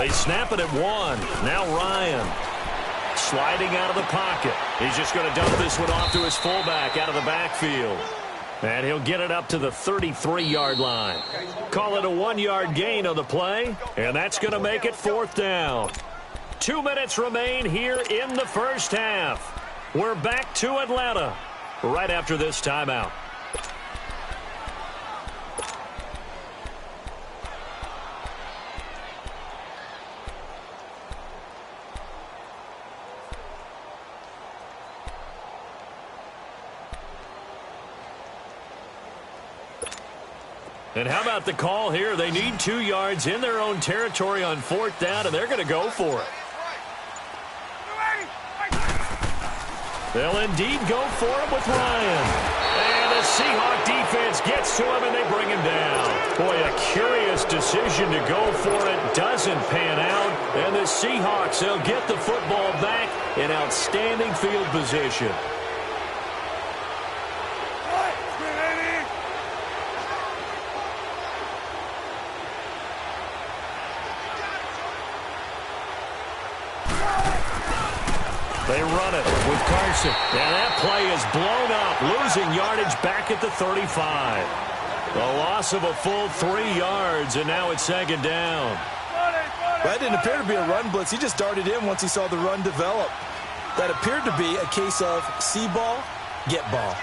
They snap it at 1. Now Ryan. Sliding out of the pocket. He's just going to dump this one off to his fullback out of the backfield. And he'll get it up to the 33-yard line. Call it a 1-yard gain on the play, and that's going to make it 4th down. 2 minutes remain here in the first half. We're back to Atlanta right after this timeout. And how about the call here? They need 2 yards in their own territory on 4th down, and they're going to go for it. They'll indeed go for it with Ryan. And the Seahawk defense gets to him, and they bring him down. Boy, a curious decision to go for it. Doesn't pan out. And the Seahawks, they'll get the football back in outstanding field position. They run it with Carson. And that play is blown up, losing yardage back at the 35. A loss of a full 3 yards, and now it's 2nd down. That didn't appear to be a run blitz. He just darted in once he saw the run develop. That appeared to be a case of see ball, get ball.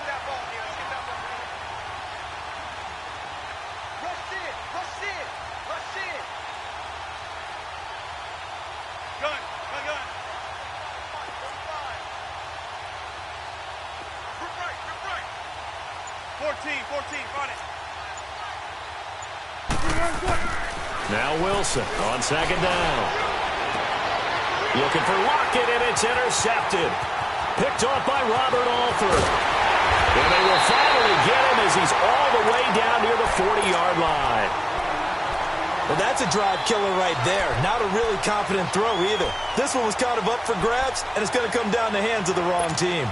Now Wilson on 2nd down. Looking for Lockett, and it's intercepted. Picked off by Robert Alford. And they will finally get him as he's all the way down near the 40-yard line. Well, that's a drive killer right there. Not a really confident throw either. This one was kind of up for grabs, and it's going to come down the hands of the wrong team.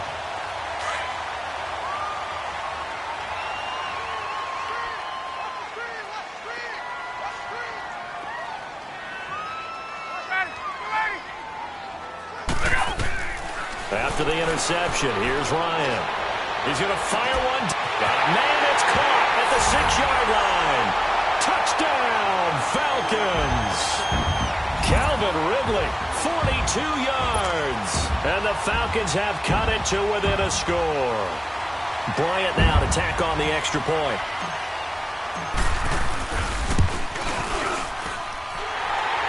After the interception, here's Ryan. He's going to fire one. Got a man that's caught at the 6-yard line. Touchdown, Falcons. Calvin Ridley, 42 yards. And the Falcons have cut it to within a score. Bryant now to tack on the extra point.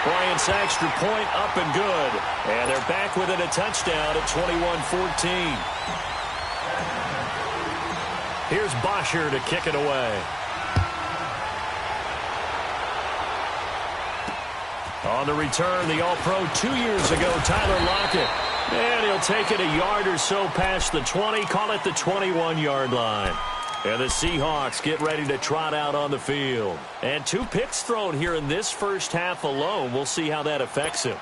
Bryant's extra point up and good. And they're back within a touchdown at 21-14. Here's Bosher to kick it away. On the return, the All-Pro 2 years ago, Tyler Lockett. And he'll take it a yard or so past the 20, call it the 21-yard line. And the Seahawks get ready to trot out on the field. And 2 picks thrown here in this first half alone. We'll see how that affects him.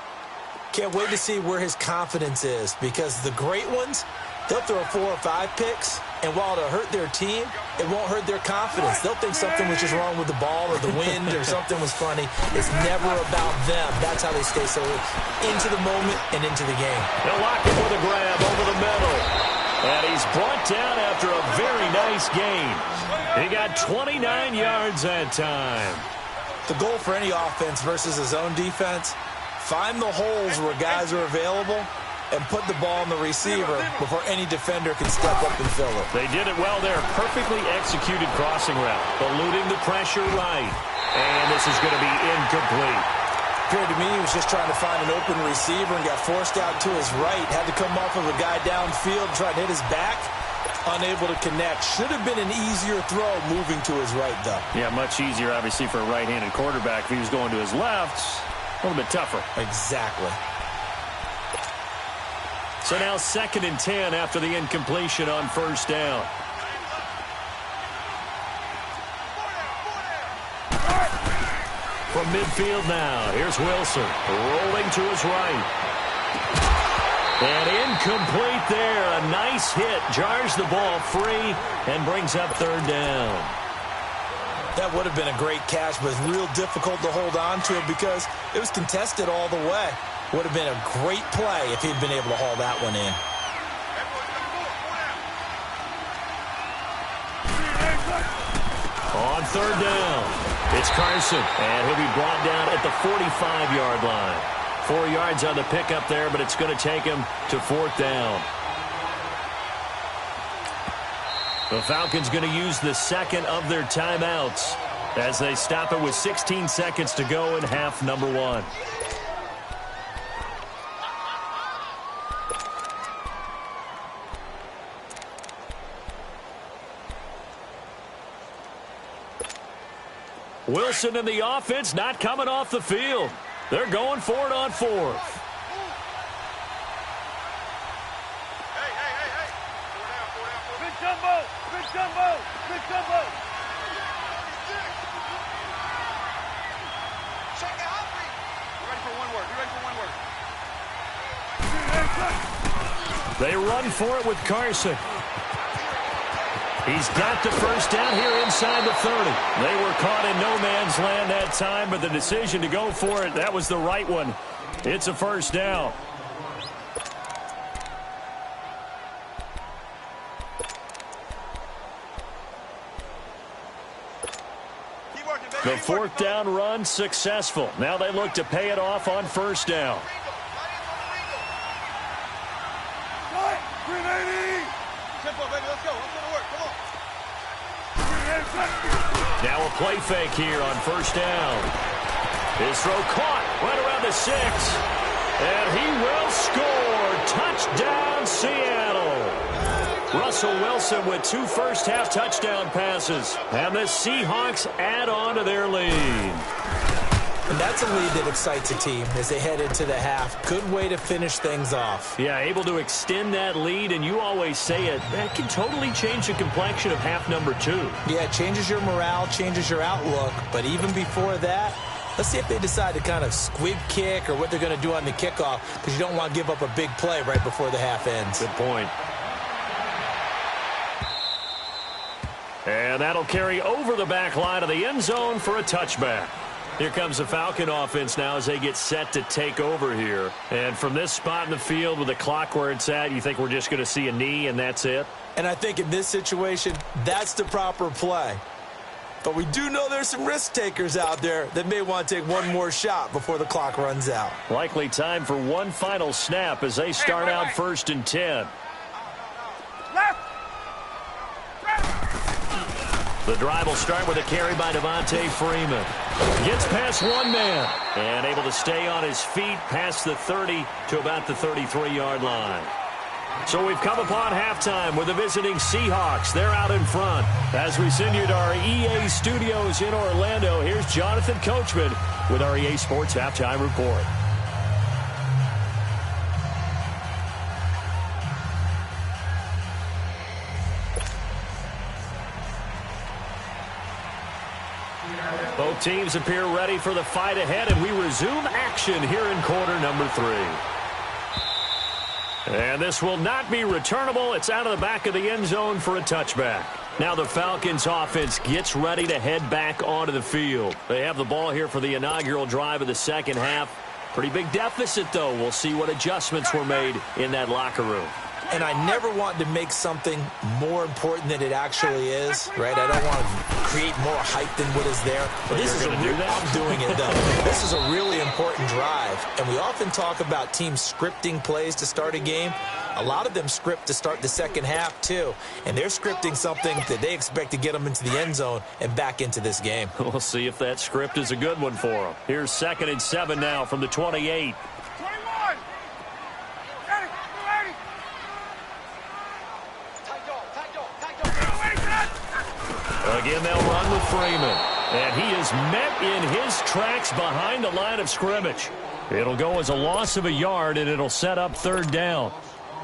Can't wait to see where his confidence is, because the great ones, they'll throw 4 or 5 picks, and while it'll hurt their team, it won't hurt their confidence. They'll think something was just wrong with the ball or the wind or something was funny. It's never about them. That's how they stay so into the moment and into the game. They'll lock it with a grab over the middle. And he's brought down after a very nice gain. He got 29 yards that time. The goal for any offense versus his own defense, find the holes where guys are available and put the ball on the receiver before any defender can step up and fill it. They did it well there. Perfectly executed crossing route. Eluding the pressure right. And this is going to be incomplete. Appeared to me he was just trying to find an open receiver and got forced out to his right. Had to come off of a guy downfield, try to hit his back. Unable to connect. Should have been an easier throw moving to his right, though. Yeah, much easier, obviously, for a right-handed quarterback. If he was going to his left, a little bit tougher. Exactly. So now 2nd and 10 after the incompletion on 1st down. From midfield now, here's Wilson, rolling to his right. And incomplete there. A nice hit. Jars the ball free and brings up 3rd down. That would have been a great catch, but it's real difficult to hold on to it because it was contested all the way. Would have been a great play if he'd been able to haul that one in. On third down, it's Carson, and he'll be brought down at the 45-yard line. 4 yards on the pickup there, but it's going to take him to fourth down. The Falcons going to use the second of their timeouts as they stop it with 16 seconds to go in half number 1. Wilson and the offense not coming off the field. They're going for it on fourth. Hey. Big jumbo. Check it out. You ready for one word? They run for it with Carson. He's got the first down here inside the 30. They were caught in no man's land that time, but the decision to go for it, that was the right one. It's a first down. The fourth down run successful. Now they look to pay it off on first down. Now a play fake here on first down. His throw caught right around the 6. And he will score. Touchdown, Seattle. Russell Wilson with 2 first-half touchdown passes. And the Seahawks add on to their lead. And that's a lead that excites a team as they head into the half. Good way to finish things off. Yeah, able to extend that lead, and you always say it, that can totally change the complexion of half number 2. Yeah, it changes your morale, changes your outlook. But even before that, let's see if they decide to kind of squib kick or what they're going to do on the kickoff, because you don't want to give up a big play right before the half ends. Good point. And that'll carry over the back line of the end zone for a touchback. Here comes the Falcon offense now as they get set to take over here. And from this spot in the field with the clock where it's at, you think we're just going to see a knee and that's it? And I think in this situation, that's the proper play. But we do know there's some risk takers out there that may want to take one more shot before the clock runs out. Likely time for one final snap as they start out first and 10. The drive will start with a carry by Devontae Freeman. Gets past one man and able to stay on his feet past the 30 to about the 33-yard line. So we've come upon halftime with the visiting Seahawks. They're out in front. As we send you to our EA studios in Orlando, here's Jonathan Coachman with our EA Sports Halftime Report. Both teams appear ready for the fight ahead, and we resume action here in quarter number 3. And this will not be returnable. It's out of the back of the end zone for a touchback. Now the Falcons offense gets ready to head back onto the field. They have the ball here for the inaugural drive of the second half. Pretty big deficit, though. We'll see what adjustments were made in that locker room. And I never want to make something more important than it actually is, right? I don't want to create more hype than what is there. But this is I'm doing it, though. This is a really important drive. And we often talk about teams scripting plays to start a game. A lot of them script to start the second half, too. And they're scripting something that they expect to get them into the end zone and back into this game. We'll see if that script is a good one for them. Here's 2nd and 7 now from the 28. Again, they'll run with Freeman. And he is met in his tracks behind the line of scrimmage. It'll go as a loss of a yard, and it'll set up 3rd down.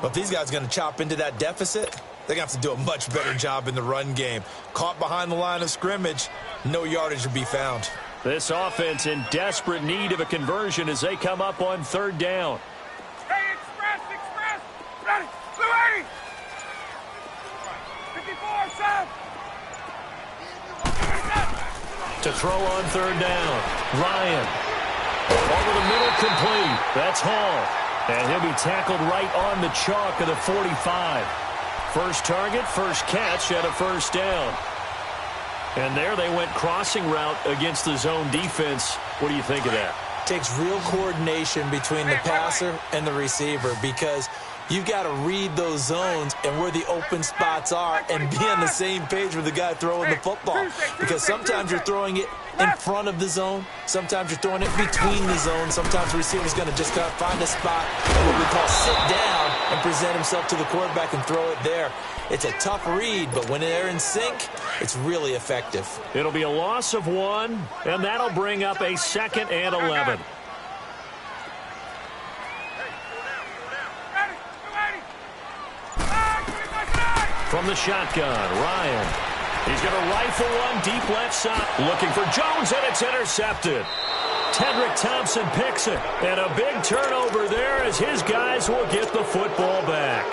But if these guys are going to chop into that deficit, they're going to have to do a much better job in the run game. Caught behind the line of scrimmage, no yardage to be found. This offense in desperate need of a conversion as they come up on 3rd down. Hey, express, ready, blue 80. 54, 7. To throw on third down. Ryan. Over the middle, complete. That's Hall. And he'll be tackled right on the chalk of the 45. First target, first catch at a first down. And there they went crossing route against the zone defense. What do you think of that? Takes real coordination between the passer and the receiver because you've got to read those zones and where the open spots are and be on the same page with the guy throwing the football. Because sometimes you're throwing it in front of the zone. Sometimes you're throwing it between the zones. Sometimes the receiver's going to just kind of find a spot and what we call sit down and present himself to the quarterback and throw it there. It's a tough read, but when they're in sync, it's really effective. It'll be a loss of 1, and that'll bring up a 2nd and 11. From the shotgun, Ryan. He's going to rifle one deep left side. Looking for Jones, and it's intercepted. Tedrick Thompson picks it. And a big turnover there as his guys will get the football back.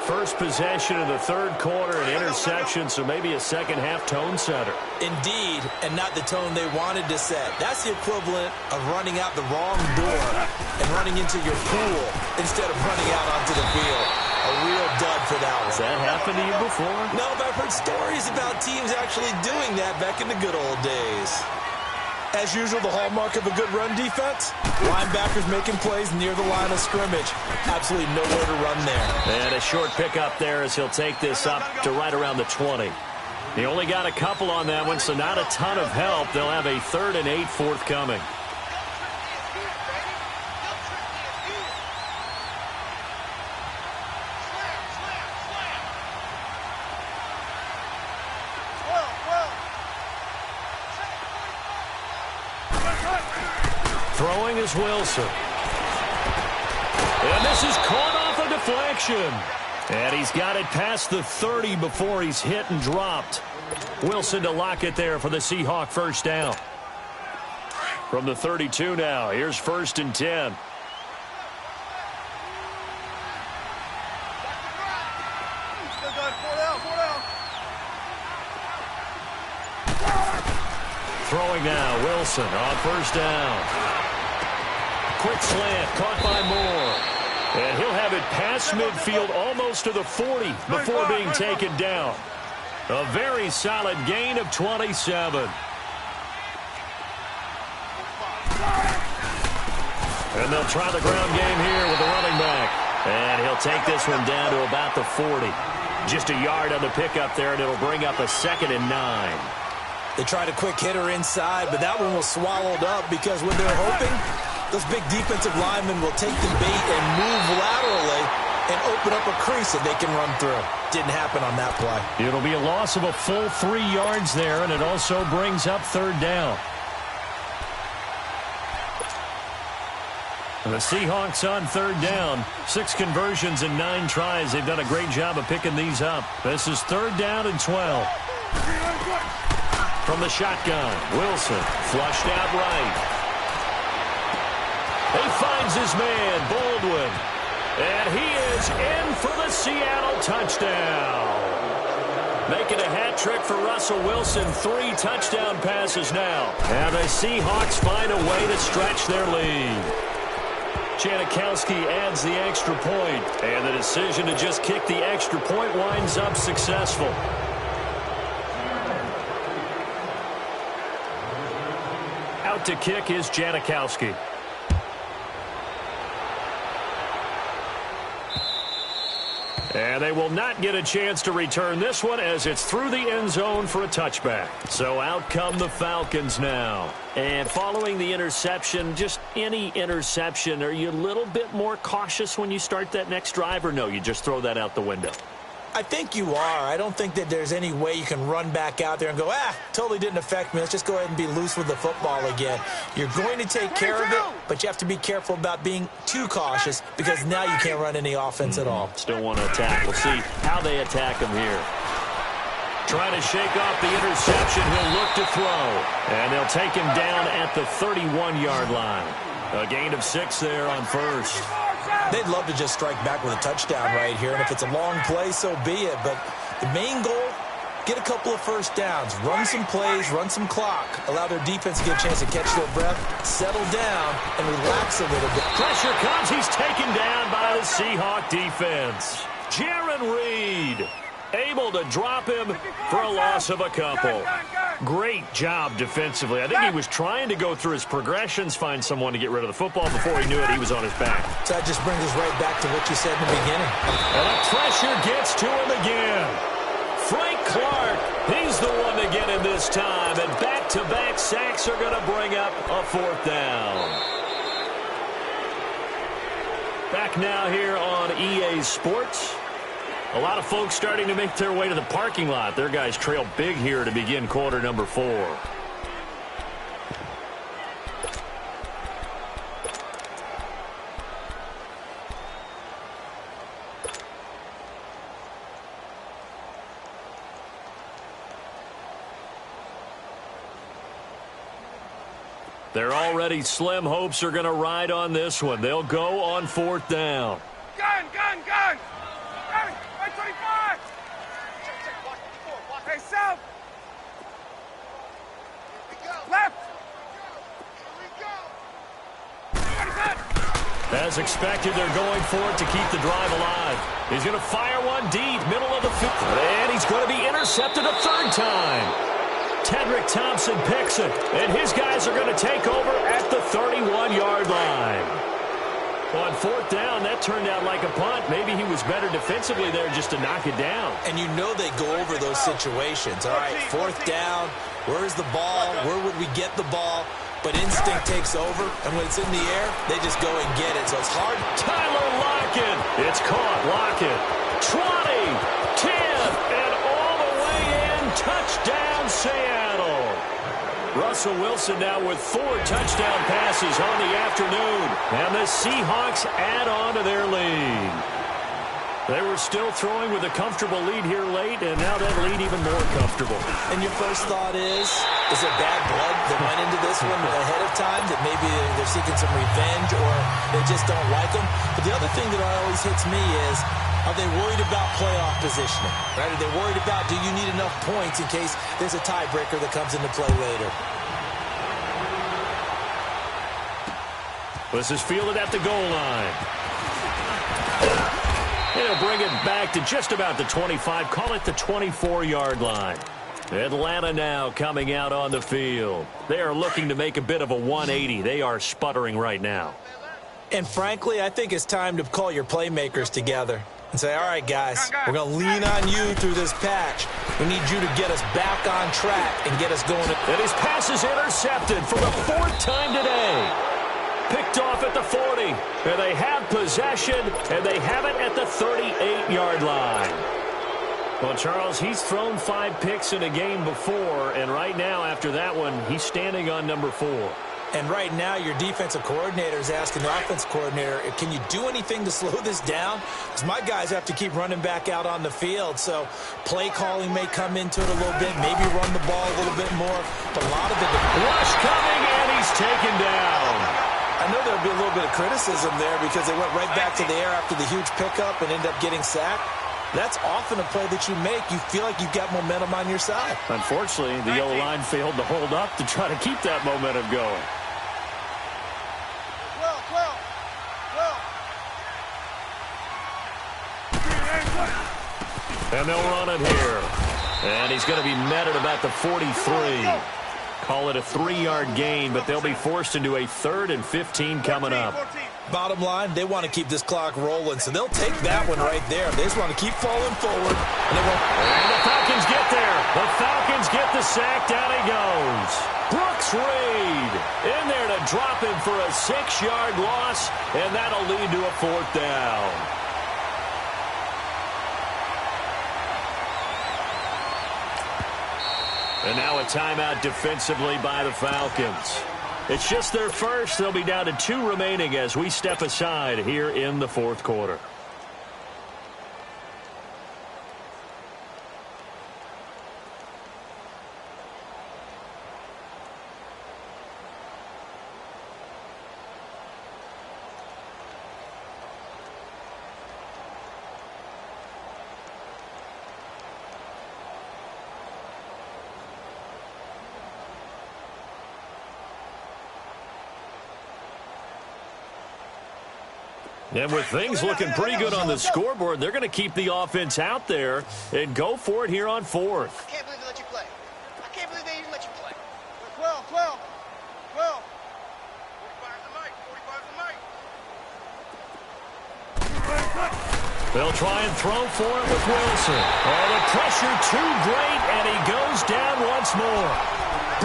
First possession of the third quarter, an interception, so maybe a second-half tone setter. Indeed, and not the tone they wanted to set. That's the equivalent of running out the wrong door and running into your pool instead of running out onto the field. A real dud for that one. Has that happened to you before? No, but I've heard stories about teams actually doing that back in the good old days. As usual, the hallmark of a good run defense, linebackers making plays near the line of scrimmage. Absolutely nowhere to run there. And a short pickup there as he'll take this up to right around the 20. He only got a couple on that one, so not a ton of help. They'll have a 3rd and 8 forthcoming. Throwing is Wilson. And this is caught off a deflection. And he's got it past the 30 before he's hit and dropped. Wilson to lock it there for the Seahawk first down. From the 32 now, here's 1st and 10. Throwing now, Wilson on first down. Quick slant, caught by Moore. And he'll have it past midfield almost to the 40 before being taken down. A very solid gain of 27. And they'll try the ground game here with the running back. And he'll take this one down to about the 40. Just a yard on the pickup there, and it'll bring up a 2nd and 9. They tried a quick hitter inside, but that one was swallowed up because when they're hoping, those big defensive linemen will take the bait and move laterally and open up a crease that they can run through. Didn't happen on that play. It'll be a loss of a full 3 yards there, and it also brings up 3rd down. And the Seahawks on 3rd down. 6 conversions and 9 tries. They've done a great job of picking these up. This is 3rd down and 12. From the shotgun, Wilson flushed out right. He finds his man, Baldwin. And he is in for the Seattle touchdown. Making a hat trick for Russell Wilson. 3 touchdown passes now. And the Seahawks find a way to stretch their lead. Janikowski adds the extra point. And the decision to just kick the extra point winds up successful. Out to kick is Janikowski. And they will not get a chance to return this one as it's through the end zone for a touchback. So out come the Falcons now. And following the interception, just any interception, are you a little bit more cautious when you start that next drive, or no, you just throw that out the window? I think you are. I don't think that there's any way you can run back out there and go, totally didn't affect me. Let's just go ahead and be loose with the football again. You're going to take care of it, but you have to be careful about being too cautious because now you can't run any offense at all. Still want to attack. We'll see how they attack him here. Trying to shake off the interception. He'll look to throw. And they'll take him down at the 31-yard line. A gain of 6 there on first. They'd love to just strike back with a touchdown right here, and if it's a long play, so be it. But the main goal get a couple of first downs, run some plays, run some clock, allow their defense to get a chance to catch their breath, settle down, and relax a little bit. Pressure comes. He's taken down by the Seahawk defense. Jaron Reed able to drop him for a loss of a couple. Great job defensively. I think he was trying to go through his progressions, find someone to get rid of the football. Before he knew it, he was on his back. So that just brings us right back to what you said in the beginning. And the pressure gets to him again. Frank Clark, he's the one to get him this time. And back-to-back sacks are going to bring up a fourth down. Back now here on EA Sports. A lot of folks starting to make their way to the parking lot. Their guys trail big here to begin quarter number 4. They're already slim hopes are going to ride on this one. They'll go on fourth down. Gun! Got it! Right 25! Hey, south! Left! As expected, they're going for it to keep the drive alive. He's going to fire one deep, middle of the field. And he's going to be intercepted a third time. Tedrick Thompson picks it, and his guys are going to take over at the 31-yard line. On fourth down, that turned out like a punt. Maybe he was better defensively there just to knock it down. And you know they go over those situations. All right, fourth down, where's the ball? Where would we get the ball? But instinct takes over, and when it's in the air, they just go and get it. So it's hard. Tyler Lockett. It's caught. Lockett. 20, 10, and all the way in. Touchdown, Seattle. Russell Wilson now with 4 touchdown passes on the afternoon. And the Seahawks add on to their lead. They were still throwing with a comfortable lead here late, and now that lead even more comfortable. And your first thought is there bad blood that went into this one ahead of time, that maybe they're seeking some revenge or they just don't like them? But the other thing that always hits me is, are they worried about playoff positioning? Right? Are they worried about, do you need enough points in case there's a tiebreaker that comes into play later? This is fielded at the goal line. He'll bring it back to just about the 25. Call it the 24-yard line. Atlanta now coming out on the field. They are looking to make a bit of a 180. They are sputtering right now. And frankly, I think it's time to call your playmakers together and say, all right, guys, we're going to lean on you through this patch. We need you to get us back on track and get us going. And his pass is intercepted for the 4th time today. Picked off at the 40. And they have possession, and they have it at the 38-yard line. Well, Charles, he's thrown 5 picks in a game before, and right now, after that one, he's standing on number 4. And right now, your defensive coordinator is asking the offensive coordinator, can you do anything to slow this down? Because my guys have to keep running back out on the field. So play calling may come into it a little bit, maybe run the ball a little bit more. But a lot of it... Rush coming, and he's taken down. I know there'll be a little bit of criticism there because they went right back to the air after the huge pickup and ended up getting sacked. That's often a play that you make. You feel like you've got momentum on your side. Unfortunately, the O-line failed to hold up to try to keep that momentum going. And they'll run it here. And he's going to be met at about the 43. Call it a 3-yard gain, but they'll be forced into a 3rd and 15 coming up. Bottom line, they want to keep this clock rolling, so they'll take that one right there. They just want to keep falling forward. And the Falcons get there. The Falcons get the sack. Down he goes. Brooks Reed in there to drop him for a 6-yard loss, and that'll lead to a 4th down. And now a timeout defensively by the Falcons. It's just their first. They'll be down to 2 remaining as we step aside here in the 4th quarter. And with things looking pretty good on the scoreboard, they're going to keep the offense out there and go for it here on fourth. I can't believe they let you play. I can't believe they even let you play. 12, 12, 12. 45's the mic, 45's the mic. They'll try and throw for it with Wilson. Oh, the pressure too great, and he goes down once more.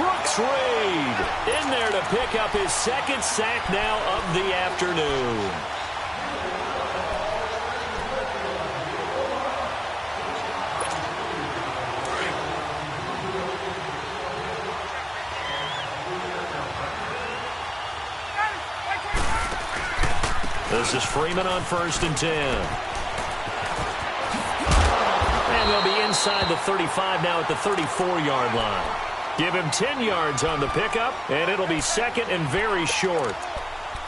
Brooks Reed in there to pick up his second sack now of the afternoon. This is Freeman on 1st and 10. And they'll be inside the 35 now at the 34-yard line. Give him 10 yards on the pickup, and it'll be second and very short.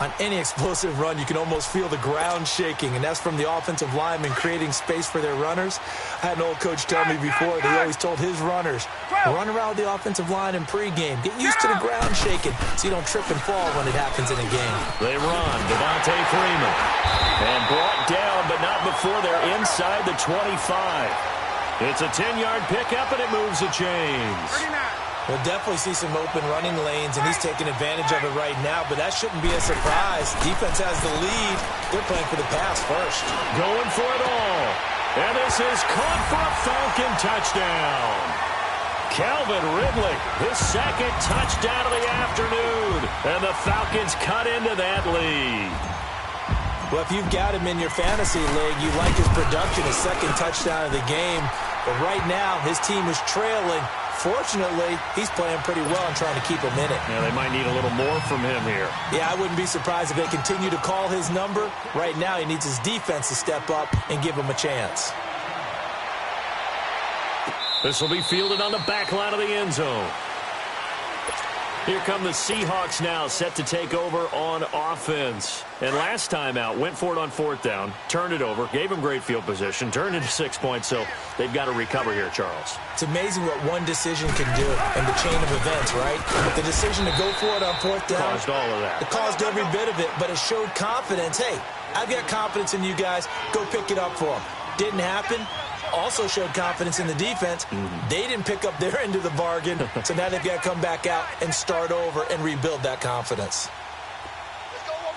On any explosive run, you can almost feel the ground shaking, and that's from the offensive linemen creating space for their runners. I had an old coach tell me before, they always told his runners, run around the offensive line in pregame. Get used to the ground shaking so you don't trip and fall when it happens in a game. They run. Devontae Freeman. And brought down, but not before they're inside the 25. It's a 10-yard pickup, and it moves the chains. 39. We'll definitely see some open running lanes, and he's taking advantage of it right now, but that shouldn't be a surprise. Defense has the lead. They're playing for the pass first. Going for it all. And this is caught for a Falcon touchdown. Calvin Ridley, his second touchdown of the afternoon. And the Falcons cut into that lead. Well, if you've got him in your fantasy league, you like his production, his second touchdown of the game. But right now, his team is trailing. Fortunately, he's playing pretty well and trying to keep him in it. Yeah, they might need a little more from him here. Yeah, I wouldn't be surprised if they continue to call his number. Right now, he needs his defense to step up and give him a chance. This will be fielded on the back line of the end zone. Here come the Seahawks now, set to take over on offense. And last time out, went for it on 4th down, turned it over, gave him great field position, turned into 6 points, so they've got to recover here, Charles. It's amazing what one decision can do in the chain of events, right? The decision to go for it on 4th down. Caused all of that. It caused every bit of it, but it showed confidence. Hey, I've got confidence in you guys. Go pick it up for them. Didn't happen. Also showed confidence in the defense. They didn't pick up their end of the bargain, so now they've got to come back out and start over and rebuild that confidence. Let's go one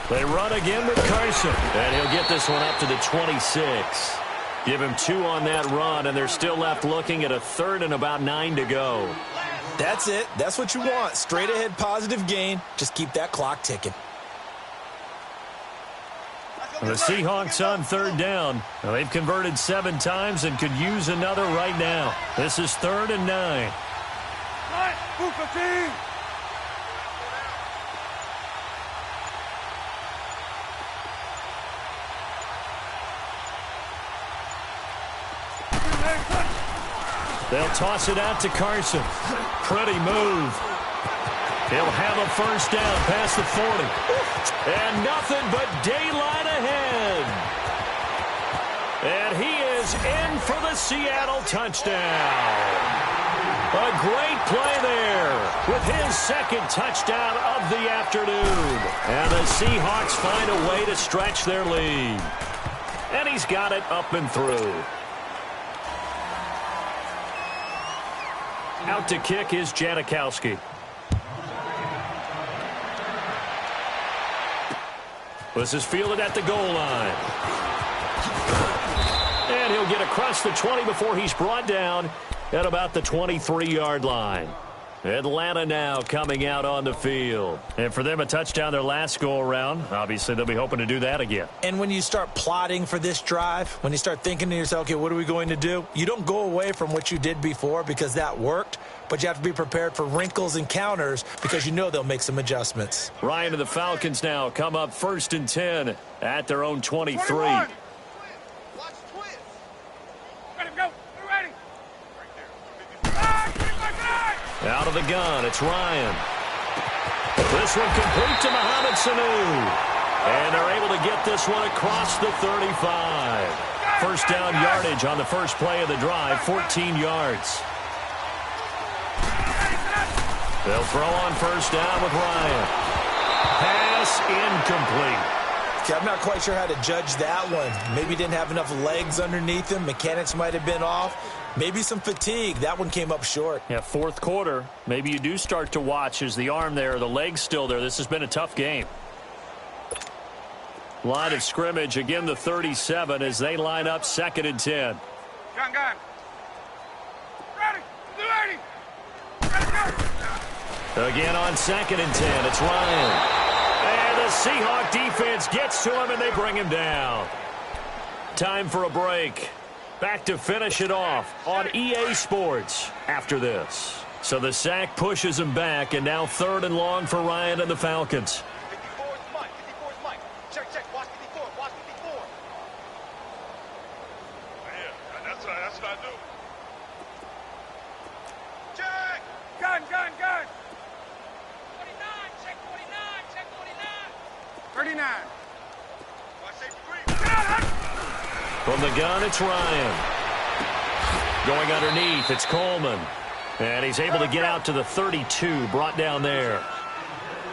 more. They run again with Carson, and he'll get this one up to the 26. Give him 2 on that run, and they're still left looking at a 3rd and about 9 to go. That's it. That's what you want. Straight ahead positive gain. Just keep that clock ticking. The Seahawks on 3rd down. Now, they've converted 7 times and could use another right now. This is 3rd and 9. Move 15. They'll toss it out to Carson. Pretty move. He'll have a 1st down past the 40. And nothing but daylight ahead. And he is in for the Seattle touchdown. A great play there with his second touchdown of the afternoon. And the Seahawks find a way to stretch their lead. And he's got it up and through. Out to kick is Janikowski. This is fielded at the goal line. And he'll get across the 20 before he's brought down at about the 23-yard line. Atlanta now coming out on the field. And for them, a touchdown their last go-around. Obviously, they'll be hoping to do that again. And when you start plotting for this drive, when you start thinking to yourself, okay, what are we going to do? You don't go away from what you did before because that worked, but you have to be prepared for wrinkles and counters because you know they'll make some adjustments. Ryan and the Falcons now come up 1st and 10 at their own 23. 21. Watch twins. Ready, go. We're ready. Out of the gun, it's Ryan. This one complete to Mohamed Sanu. And they're able to get this one across the 35. 1st down yardage on the first play of the drive, 14 yards. They'll throw on 1st down with Ryan. pass incomplete. Okay, I'm not quite sure how to judge that one. Maybe didn't have enough legs underneath him. Mechanics might have been off. Maybe some fatigue. That one came up short. Yeah, fourth quarter. Maybe you do start to watch as the arm there, the leg's still there. This has been a tough game. Line of scrimmage, again the 37 as they line up 2nd and 10. Gun. Ready. Ready. Ready, go. Again on 2nd and 10, it's Ryan. And the Seahawk defense gets to him and they bring him down. Time for a break. Back to finish it off on EA Sports after this. So the sack pushes him back, and now 3rd and long for Ryan and the Falcons. 54 is Mike. 54 is Mike. Check. Watch 54. Watch 54. Yeah, that's what I do. Check. Gun. 49. Check 49. Check 49. 39. Watch safety 3. From the gun, it's Ryan. Going underneath, it's Coleman. And he's able to get out to the 32, brought down there.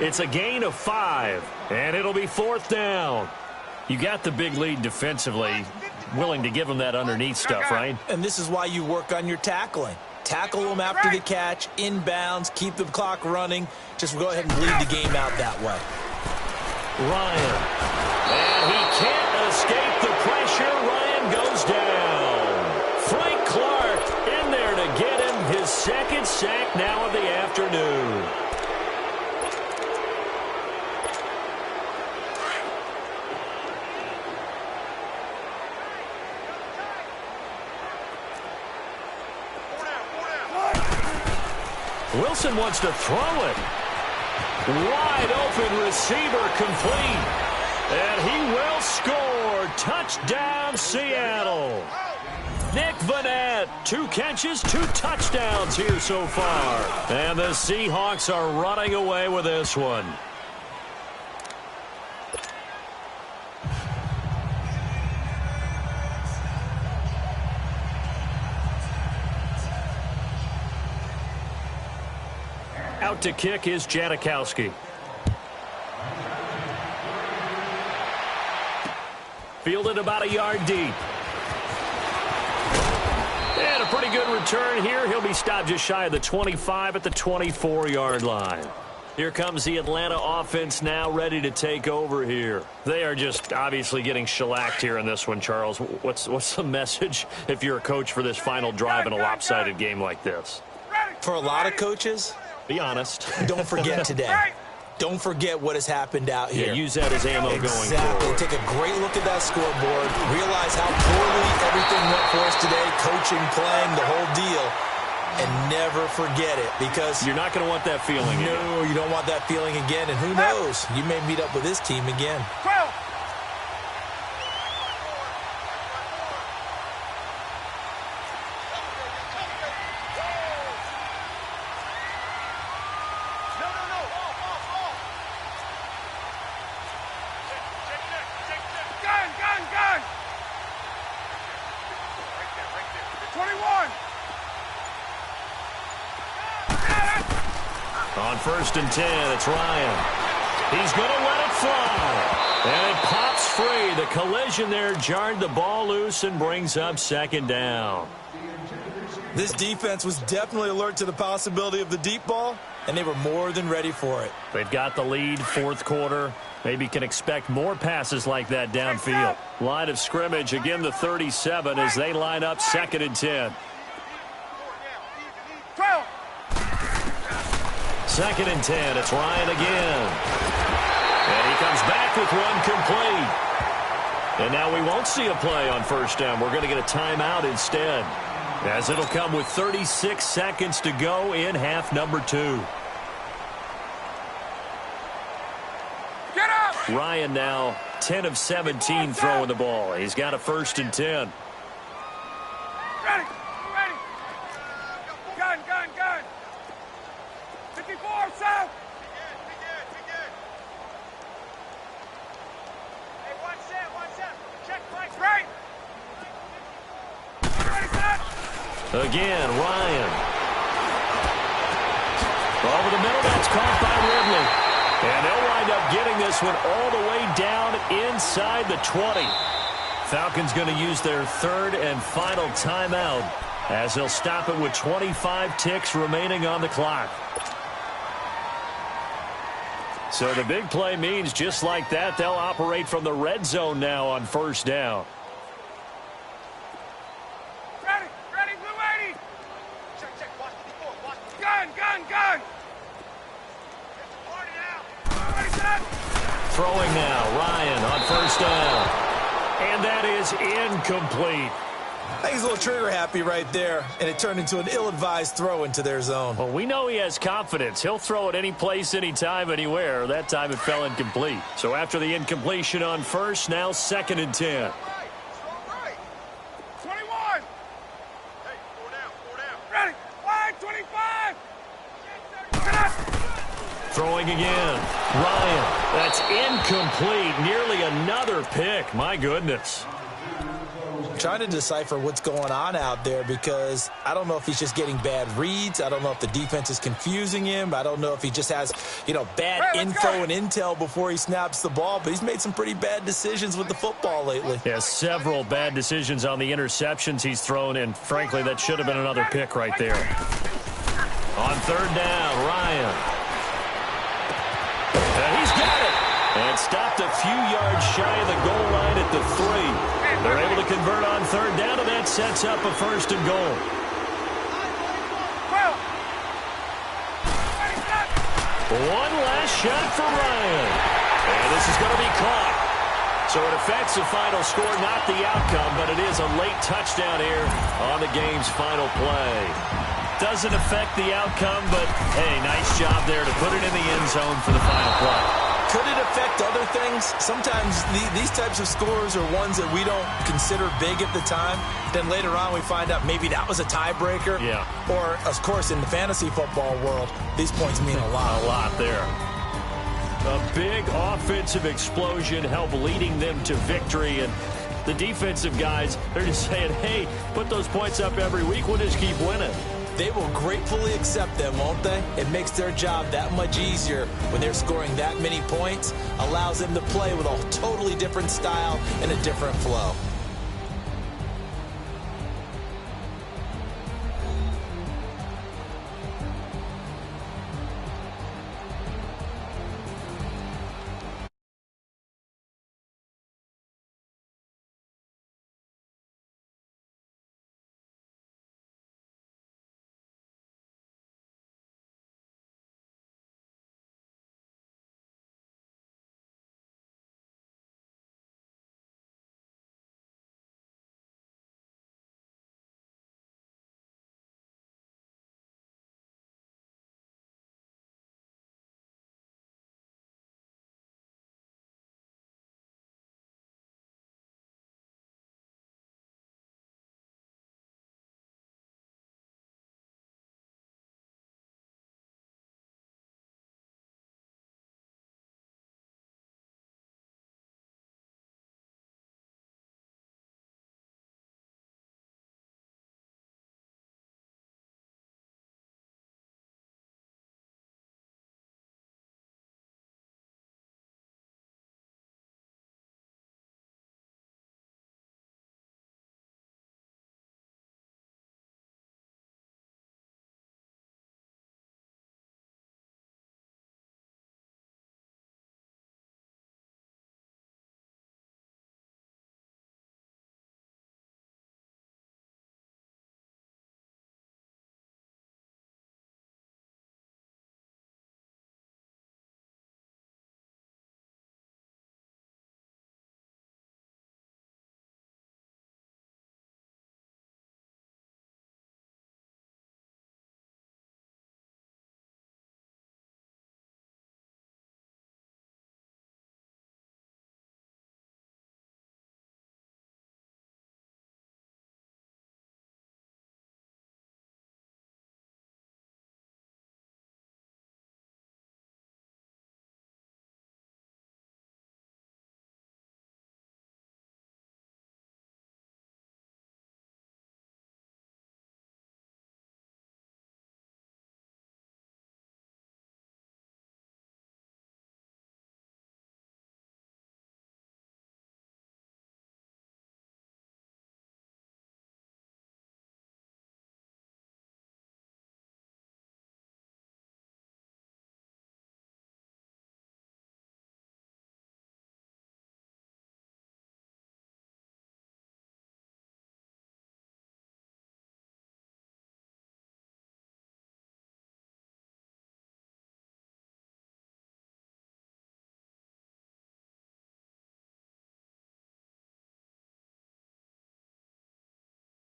It's a gain of 5, and it'll be 4th down. You got the big lead defensively, willing to give him that underneath stuff, right? And this is why you work on your tackling. Tackle them after the catch, inbounds, keep the clock running. Just go ahead and bleed the game out that way. Ryan. And he can't escape the pressure. Ryan goes down. Frank Clark in there to get him his 2nd sack now of the afternoon. Wilson wants to throw it. Wide open receiver complete. And he will score. Touchdown, Seattle. Nick Vanette, 2 catches, 2 touchdowns here so far. And the Seahawks are running away with this one. Out to kick is Janikowski. Fielded about a yard deep. And a pretty good return here. He'll be stopped just shy of the 25 at the 24-yard line. Here comes the Atlanta offense now ready to take over here. They are just obviously getting shellacked here in this one, Charles. What's the message if you're a coach for this final drive in a lopsided game like this? For a lot of coaches, be honest. Don't forget today. Don't forget what has happened out here. Yeah, use that as ammo going forward. Take a great look at that scoreboard. Realize how poorly everything went for us today. Coaching, playing, the whole deal. And never forget it, because you're not going to want that feeling again. No, you don't want that feeling again. And who knows? You may meet up with this team again. 12. Gun. 21. On 1st and 10, it's Ryan. He's going to let it fly. And it pops free. The collision there jarred the ball loose and brings up 2nd down. This defense was definitely alert to the possibility of the deep ball, and they were more than ready for it. They've got the lead, 4th quarter. Maybe can expect more passes like that downfield. Line of scrimmage, again the 37 as they line up 2nd and 10. 12. 2nd and 10, it's Ryan again. And he comes back with one complete. And now we won't see a play on 1st down. We're going to get a timeout instead, as it'll come with 36 seconds to go in half number 2. Get up! Ryan now 10 of 17 throwing the ball. He's got a 1st and 10. Ready. Gun. 54, south. Hey, watch that. Check, Mike. Right. Ready, set. Again, Ryan. Over the middle, that's caught by Ridley. And they'll wind up getting this one all the way down inside the 20. Falcons going to use their third and final timeout as they'll stop it with 25 ticks remaining on the clock. So the big play means just like that, they'll operate from the red zone now on first down. Ready, blue 80. Check, watch 54, watch 54. Gun. It's a party now. Ready, set. Throwing now, Ryan on first down. And that is incomplete. I think he's a little trigger happy right there, and it turned into an ill-advised throw into their zone. Well, we know he has confidence. He'll throw it any place, anytime, anywhere. That time it fell incomplete. So after the incompletion on first, now 2nd and 10. Right, strong right. 21. Hey, 4 down. Ready. Wide, 25. Get up. Throwing again. Ryan, that's incomplete. Nearly another pick. My goodness. Trying to decipher what's going on out there because I don't know if he's just getting bad reads. I don't know if the defense is confusing him. I don't know if he just has, bad info and intel before he snaps the ball. But he's made some pretty bad decisions with the football lately. Yeah, several bad decisions on the interceptions he's thrown, and frankly, that should have been another pick right there. On third down, Ryan. And he's got it. And stopped a few yards shy of the goal line at the 3. They're able to convert on third down, and that sets up a 1st and goal. One last shot for Ryan. And this is going to be caught. So it affects the final score, not the outcome, but it is a late touchdown here on the game's final play. Doesn't affect the outcome, but, hey, nice job there to put it in the end zone for the final play. Could it affect other things? Sometimes these types of scores are ones that we don't consider big at the time. Then later on we find out maybe that was a tiebreaker. Yeah. Or, of course, in the fantasy football world, these points mean a lot. A lot there. A big offensive explosion helped leading them to victory. And the defensive guys, they're just saying, hey, put those points up every week. We'll just keep winning. They will gratefully accept them, won't they? It makes their job that much easier when they're scoring that many points. Allows them to play with a totally different style and a different flow.